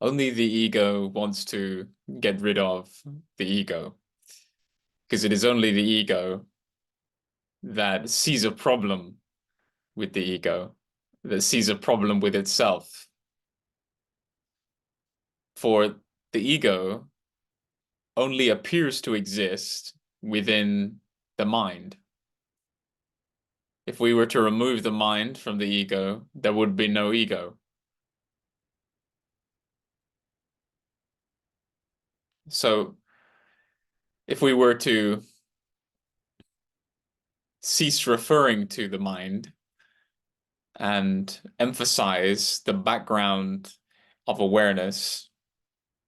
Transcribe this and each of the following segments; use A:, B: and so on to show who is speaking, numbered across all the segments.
A: Only the ego wants to get rid of the ego, because it is only the ego that sees a problem with the ego, that sees a problem with itself. For the ego only appears to exist within the mind. If we were to remove the mind from the ego, there would be no ego. So if we were to cease referring to the mind and emphasize the background of awareness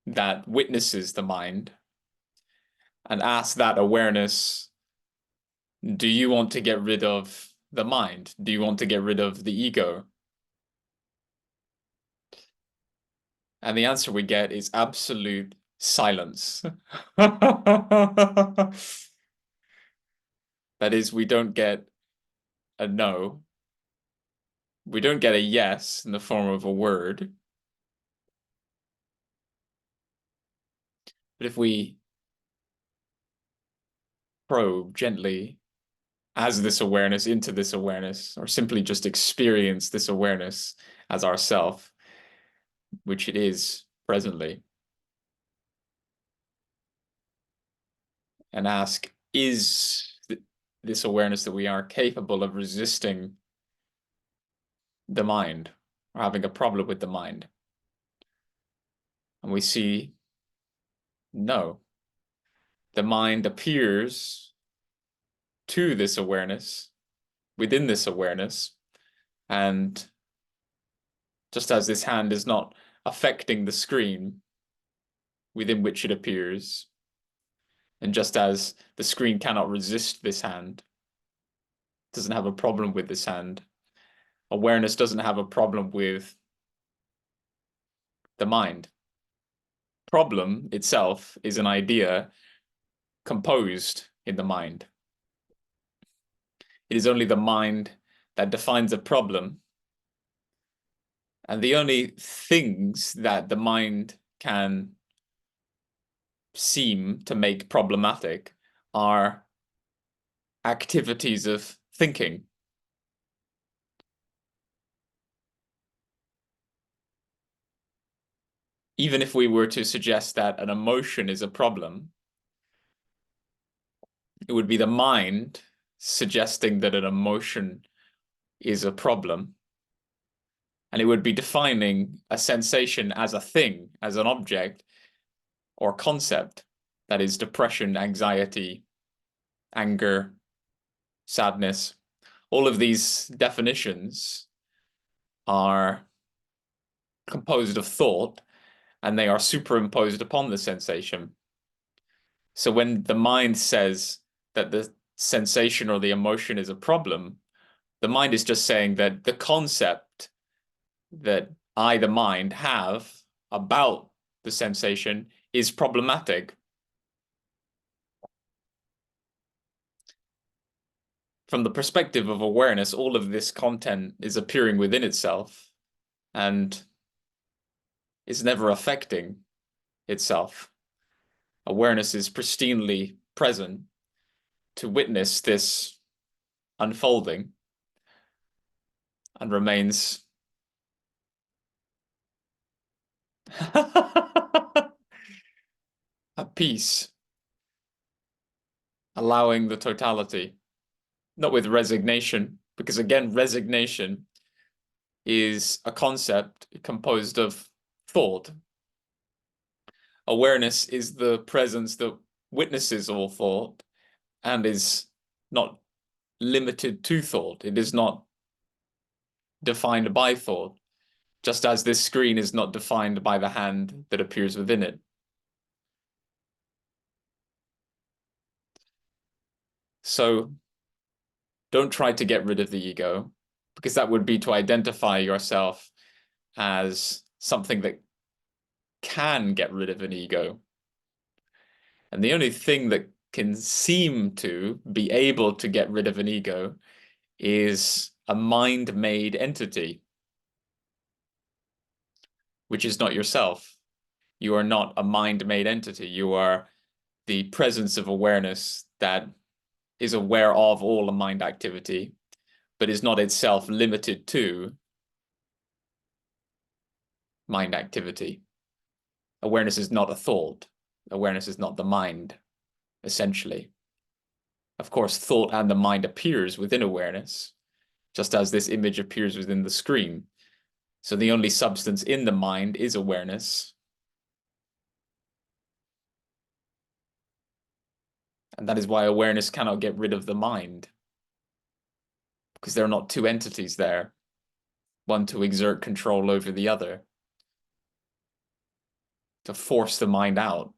A: that witnesses the mind, and ask that awareness, do you want to get rid of the mind? Do you want to get rid of the ego? And the answer we get is absolute silence. That is, we don't get a no. We don't get a yes in the form of a word. But if we probe gently as this awareness into this awareness, or simply just experience this awareness as ourself, which it is presently, and ask, is this awareness that we are capable of resisting the mind or having a problem with the mind? And we see, no. The mind appears to this awareness, within this awareness, and just as this hand is not affecting the screen within which it appears, and just as the screen cannot resist this hand, doesn't have a problem with this hand, awareness doesn't have a problem with the mind. Problem itself is an idea composed in the mind. It is only the mind that defines a problem. And the only things that the mind can seem to make problematic are activities of thinking. Even if we were to suggest that an emotion is a problem, it would be the mind suggesting that an emotion is a problem. And it would be defining a sensation as a thing, as an object or concept. That is depression, anxiety, anger, sadness. All of these definitions are composed of thought, and they are superimposed upon the sensation. So when the mind says that the sensation or the emotion is a problem, the mind is just saying that the concept that I, the mind, have about the sensation is problematic. From the perspective of awareness, all of this content is appearing within itself and is never affecting itself. Awareness is pristinely present to witness this unfolding and remains at peace, allowing the totality, not with resignation, because again, resignation is a concept composed of thought. Awareness is the presence that witnesses all thought and is not limited to thought. It is not defined by thought, just as this screen is not defined by the hand that appears within it. So don't try to get rid of the ego, because that would be to identify yourself as something that can get rid of an ego. And the only thing that can seem to be able to get rid of an ego is a mind-made entity, which is not yourself. You are not a mind-made entity. You are the presence of awareness that is aware of all the mind activity, but is not itself limited to mind activity. Awareness is not a thought. Awareness is not the mind, essentially. Of course, thought and the mind appears within awareness, just as this image appears within the screen. So the only substance in the mind is awareness. And that is why awareness cannot get rid of the mind, because there are not two entities there, one to exert control over the other, to force the mind out.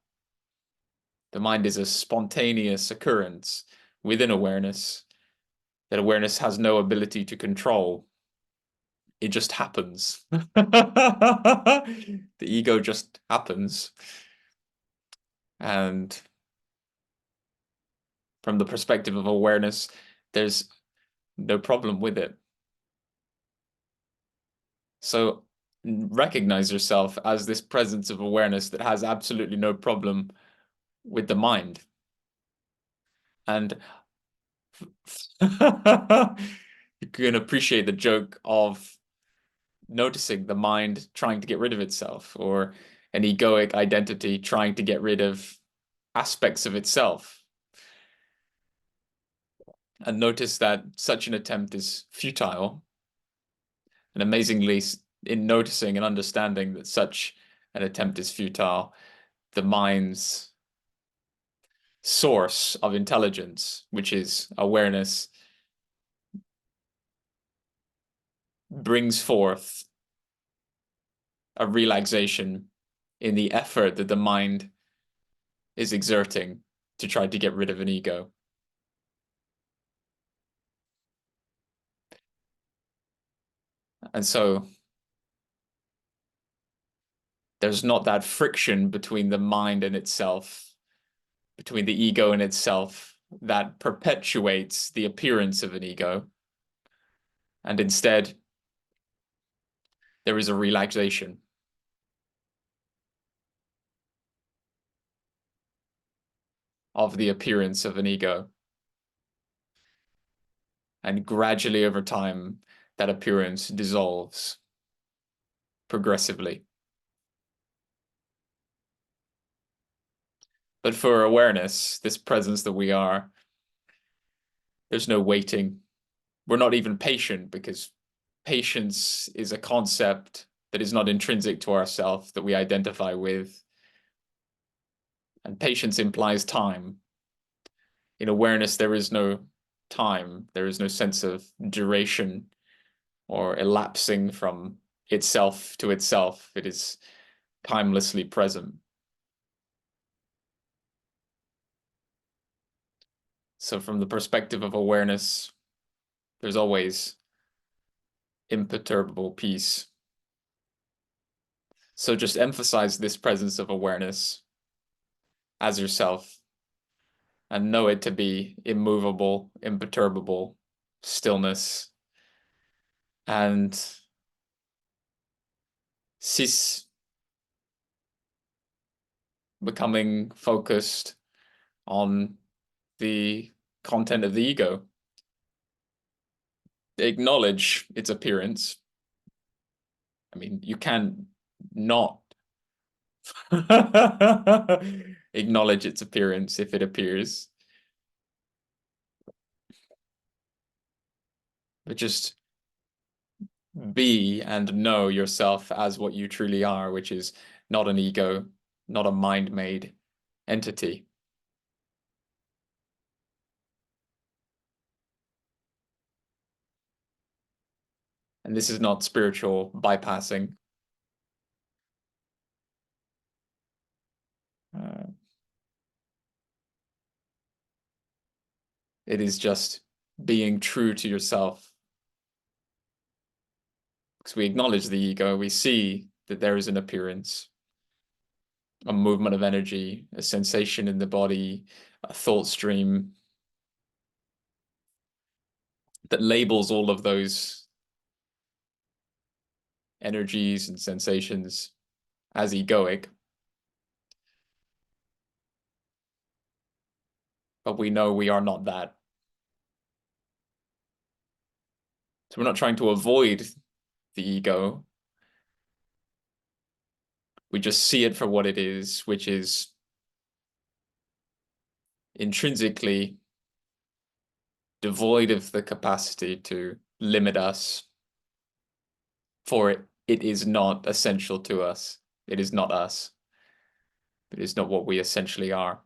A: The mind is a spontaneous occurrence within awareness that awareness has no ability to control. It just happens. The ego just happens. And from the perspective of awareness, there's no problem with it. So recognize yourself as this presence of awareness that has absolutely no problem with the mind. And you can appreciate the joke of noticing the mind trying to get rid of itself, or an egoic identity trying to get rid of aspects of itself. And notice that such an attempt is futile. And amazingly, in noticing and understanding that such an attempt is futile, the mind's source of intelligence, which is awareness, brings forth a relaxation in the effort that the mind is exerting to try to get rid of an ego. And so there's not that friction between the mind and itself, between the ego and itself, that perpetuates the appearance of an ego. And instead, there is a relaxation. Of the appearance of an ego. And gradually over time, that appearance dissolves progressively. But for awareness, this presence that we are, there's no waiting. We're not even patient, because patience is a concept that is not intrinsic to ourself, that we identify with. And patience implies time. In awareness, there is no time. There is no sense of duration or elapsing from itself to itself. It is timelessly present. So from the perspective of awareness, there's always imperturbable peace. So just emphasize this presence of awareness as yourself and know it to be immovable, imperturbable, stillness, and cease becoming focused on the content of the ego. Acknowledge its appearance. I mean, you can not acknowledge its appearance if it appears, but just be and know yourself as what you truly are, which is not an ego, not a mind-made entity. And this is not spiritual bypassing. Uh, it is just being true to yourself. Because we acknowledge the ego, we see that there is an appearance, a movement of energy, a sensation in the body, a thought stream that labels all of those energies and sensations as egoic. but we know we are not that. So we're not trying to avoid the ego. We just see it for what it is, which is intrinsically devoid of the capacity to limit us, for it is not essential to us. It is not us. It is not what we essentially are.